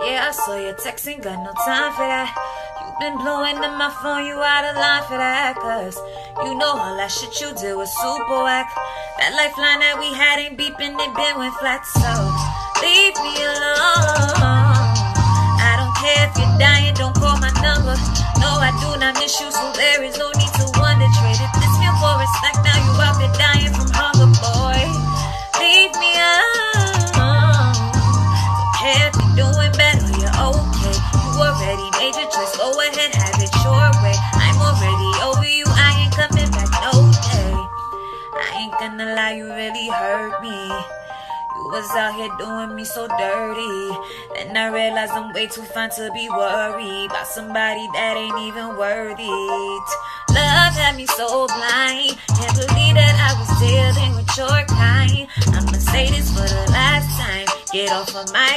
Yeah, I saw your text, ain't got no time for that. You been blowing up my phone, you out of line for that. Cause you know all that shit you did was super whack. That lifeline that we had ain't beeping, it been went flat. So leave me alone. I don't care if you're dying, don't call my number. No, I do not miss you, so there is no need to wonder. Traded this meal for a snack, now you out there dying from hunger, boy. Leave me alone. Don't care if you're doing better, you're okay. You already made your choice, go ahead, have it your way. I'm already over you, I ain't coming back no day. I ain't gonna lie, you really hurt me. You was out here doing me so dirty. Then I realized I'm way too fine to be worried about somebody that ain't even worthy. Love had me so blind, can't believe that I was dealing with your kind. I'ma say this for the last time, get off of my